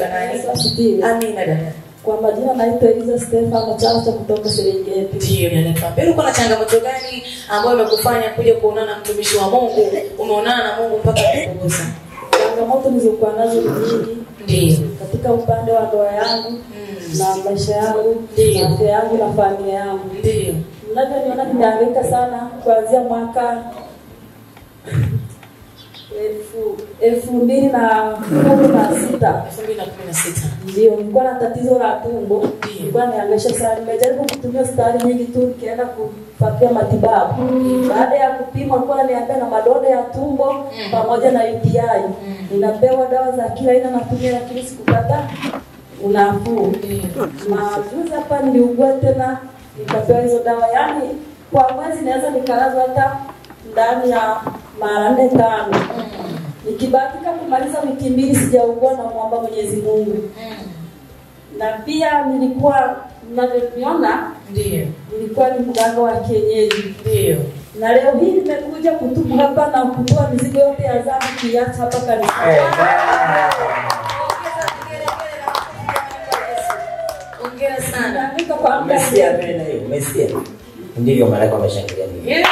unaitwa nani? Amina dada. Kwa majina naitwa Eliza Stefano Chacha kutoka Serengeti. Ndio, ninatuambia uko na changamoto gani ambayo imekufanya kuja kuonana na mtumishi wa Mungu? Umeonana na Mungu mpaka kukugusa. Changamoto nilizokuwa nazo nyingi. Ndio. Katika upande wa ndoa yangu na maisha yangu, na afya yangu na familia yangu. Ndio. Ninavyoniona nimehangaika sana kuanzia mwaka 2016. Ndio, nilikuwa na tatizo la tumbo. Nilikuwa niangaisha sana. Nimejaribu kutumia hospitali nyingi tu, nikienda kupatia matibabu. Baada ya kupimwa kwa niambia na madonda ya tumbo pamoja na UTI. Ninapewa dawa za kila aina natumia, lakini sikupata unafuu. Majuzi hapa niliugua tena, nikapewa hizo dawa. Yaani kwa mwezi naweza nikalazwa hata ndani ya mara 4-5. Nikibahatika kumaliza wiki 2 sijaugua na muomba Mwenyezi Mungu. Na pia nilikuwa ninavyoona nilikuwa ni mganga wa kienyeji. Ndio. Na leo hii nimekuja kutubu hapa na kutoa mizigo yote ya dhambi kiacha hapa kanisa. Ongera sana. Naandika kwa muda. Umesikia? Ndio malaika wameshangilia. Amen.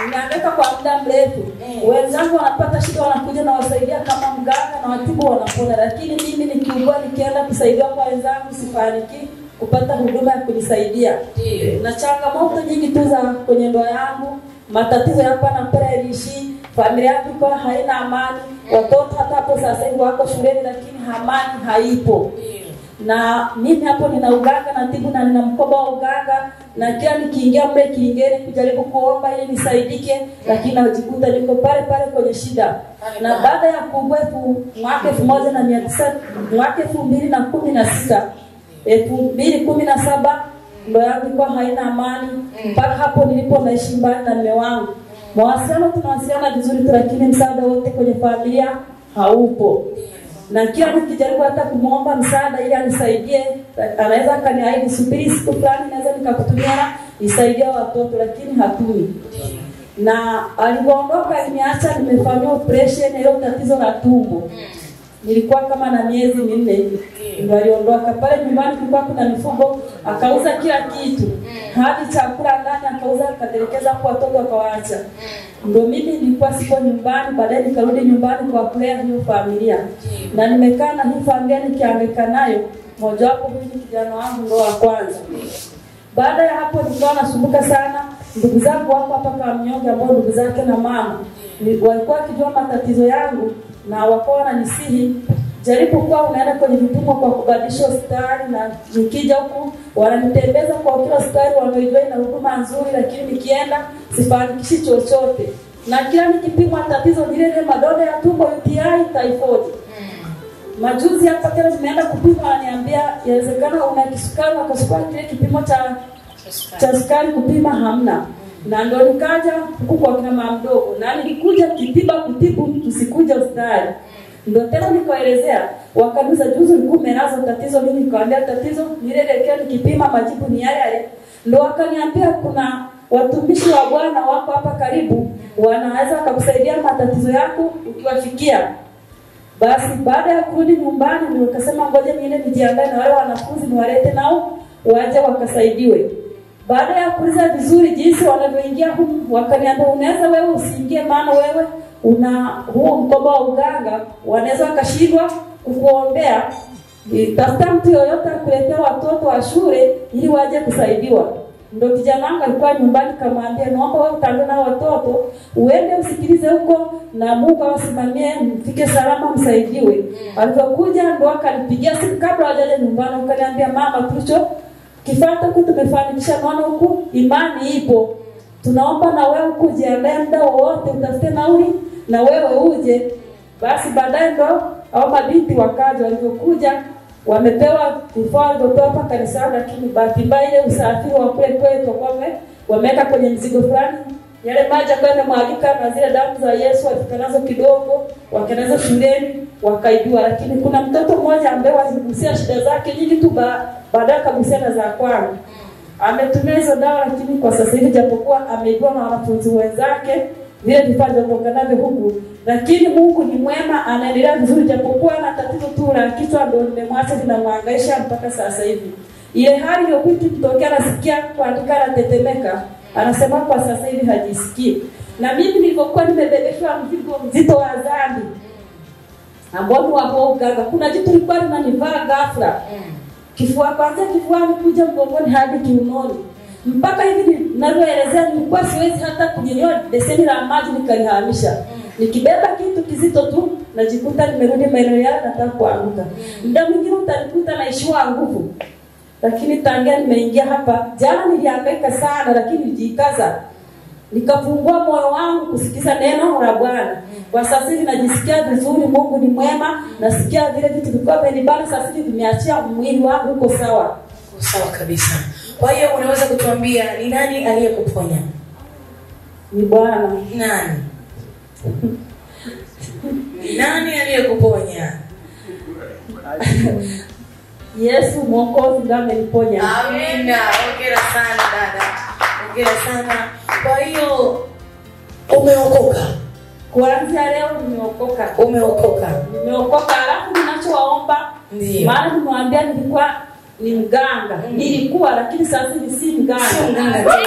Ninaandika kwa muda mrefu. Wenzangu wanapata shida wanakuja na wasaidia kama mganga na watibu wanapona, lakini mimi nikiugua nikienda kusaidia kwa wenzangu sifaniki kupata huduma ya kunisaidia. Na changamoto nyingi tu za kwenye ndoa yangu, matatizo hapa na pale yalishi, familia yangu kwa haina amani, watoto hata hapo sasa hivi wako shuleni lakini amani haipo. Na mimi hapo nina uganga na tibu na nina mkoba wa uganga, na kila nikiingia mle kingine kujaribu kuomba ili nisaidike, lakini najikuta niko pale pale kwenye shida. Na baada ya kuugua mwaka 2016 2017 ndoa yangu ilikuwa haina amani mpaka hapo nilipo naishi mbali na mume wangu. Mawasiliano tunawasiliana vizuri tu, lakini msaada wote kwenye familia haupo. Na kila nikijaribu hata kumuomba msaada ili anisaidie, anaweza akaniahidi subiri siku fulani naweza nikakutumia nisaidia watoto, lakini hatuni. Na alipoondoka aliniacha nimefanywa operation ya tatizo la tumbo. Nilikuwa kama na miezi 4 ndio aliondoka. Pale nyumbani kulikuwa kuna mifugo, akauza kila kitu. Hadi chakula ndani akauza, akatelekeza kwa watoto akawaacha. Ndio mimi nilikuwa siko nyumbani, baadaye nikarudi nyumbani kwa kulea hiyo familia. Na nimekaa na hii familia nikihangaika nayo, mmoja wapo huyu kijana wangu ndo wa kwanza. Baada ya hapo nilikuwa nasumbuka sana. Ndugu zangu wako hapa kwa mnyonge ambao ndugu zake na mama walikuwa wakijua matatizo yangu na wakawa wananisihi jaribu kwa unaenda kwenye vipimo kwa kubadilisha hospitali, na nikija huku wananitembeza kwa kila hospitali wanaojua ina huduma nzuri, lakini nikienda sifanikishi chochote. Na kila nikipimwa tatizo lile madonda ya tumbo, UTI, typhoid. Majuzi hapa tena nimeenda kupima, wananiambia inawezekana una kisukari, wakachukua kile kipimo cha sukari kupima hamna. Na ndio nikaja huku kwa kina mama mdogo, na nilikuja kutibu tusikuja hospitali. Ndio tena nikaelezea, wakanuza juzi ulikuwa umenazo tatizo nini, nikaambia tatizo nilelekea nikipima majibu ni yale. Ndio wakaniambia kuna watumishi wa Bwana wako hapa karibu, wanaweza kukusaidia matatizo yako ukiwafikia. Basi baada ya kurudi nyumbani nikasema ngoja niende nijiandae na wale wanafunzi niwalete nao waje wakasaidiwe. Baada ya kuuliza vizuri jinsi wanavyoingia huko, wakaniambia unaweza wewe usiingie, maana wewe una huo mkoba wa uganga, wanaweza kashindwa kukuombea. Tafuta mtu yoyote akuletea watoto wa shule ili waje kusaidiwa. Ndio kijana wangu alikuwa nyumbani, kamwambia naomba wewe utaende na watoto uende usikilize huko na Mungu awasimamie mfike salama msaidiwe. Alipokuja ndio akanipigia simu kabla hajaje nyumbani, akaniambia mama tulicho kifuata huku tumefanikisha, maana huku imani ipo. Tunaomba na wewe kujiandaa muda wote utafute nauli na wewe uje. Basi baadaye ndo au mabinti wakaja, walivyokuja wamepewa vifaa vyote hapa kanisani, lakini bahati mbaya ile usafiri wa kule kwetu wameweka kwenye mzigo fulani. Yale maji akaenda mwagika na zile damu za Yesu walikanazo kidogo, wakaanza shuleni wakaibiwa, lakini kuna mtoto mmoja ambaye aligusia shida zake nyingi tu baadaye kagusia na za kwangu. Ametumia hizo dawa, lakini kwa sasa hivi japokuwa ameibiwa na wanafunzi wenzake vile vifaa vya kutokanavyo huku, lakini Mungu ni mwema, anaendelea vizuri japokuwa ana tatizo tu la kichwa ndio nimemwacha linamhangaisha mpaka sasa hivi. Ile hali iliyokuwa ikitokea nasikia kuandika anatetemeka. Anasema kwa sasa hivi hajisikii. Na mimi nilipokuwa nimebebeshwa mzigo mzito wa dhambi. Ambao wapo gaga. Kuna jitu lilikuwa linanivaa ghafla. Kifua kwanza kifuani kuja mgongoni hadi kiunoni. Mpaka hivi ninavyoelezea nilikuwa siwezi hata kunyonya beseni la maji nikalihamisha. Nikibeba kitu kizito tu najikuta nimerudi maeneo yale nataka kuanguka. Muda mwingine utanikuta naishiwa nguvu. Lakini tangia nimeingia hapa, jana nilihangaika sana lakini nilijikaza. Nikafungua moyo wangu kusikiza neno la Bwana. Kwa sasa hivi najisikia vizuri, Mungu ni mwema, nasikia vile vitu vilikuwa vinibana sasa hivi vimeachia, mwili wangu uko sawa. Uko sawa kabisa. Kwa hiyo unaweza kutuambia ni nani aliyekuponya? Ni Bwana. Nani? Nani aliyekuponya? Yesu Mwokozi ndiye ameniponya. Amina. Hongera sana dada. Hongera sana. Kwa hiyo umeokoka. Kuanzia leo nimeokoka. Umeokoka. Nimeokoka, alafu ninachowaomba, maana nimwambia nilikuwa ni mganga. Nilikuwa lakini sasa hivi si mganga. Si mganga.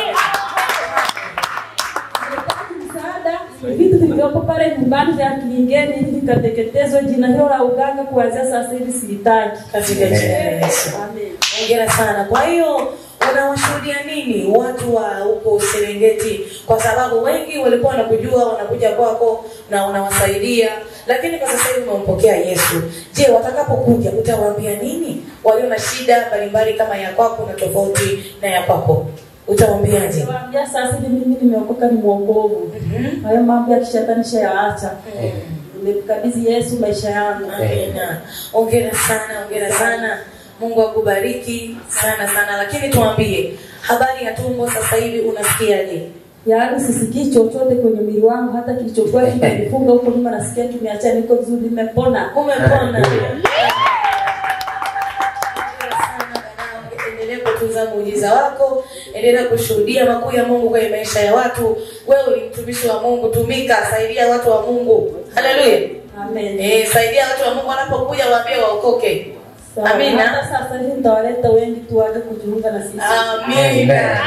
Vitu vilivyopo pale nyumbani vya kilingeni hivi vikateketezwa, jina hilo la uganga kuanzia sasa hivi silitaki. Katika jina la Yesu. Amen. Hongera sana. Kwa hiyo unawashuhudia nini watu wa huko Serengeti? Kwa sababu wengi walikuwa wanakujua, wanakuja kwako na unawasaidia, lakini kwa sasa hivi umempokea Yesu. Je, watakapokuja utawaambia nini? Walio na shida mbalimbali kama ya kwako na tofauti na ya kwako. Utawaambiaje? Utawaambia sasa hivi mimi nimeokoka, ni mwokovu. Hayo mambo ya kishetani shayaacha. Nimekabidhi Yesu maisha yangu. Amina. Hongera sana, hongera sana. Mungu akubariki sana sana. Lakini tuambie, habari ya tumbo sasa hivi unasikiaje? Yaani sisikii chochote kwenye mwili wangu, hata kilichokuwa kimenifunga huko nyuma nasikia kimeacha, niko vizuri, nimepona. Umepona. Endelea kutunza muujiza wako, endelea kushuhudia makuu ya Mungu kwenye maisha ya watu. Wewe ni mtumishi wa Mungu, tumika, saidia watu wa Mungu. Haleluya. Amen. Saidia watu wa Mungu wanapokuja waambie waokoke. Amina. Sasa hivi nitawaleta wengi tu waje kujiunga na sisi. Amina.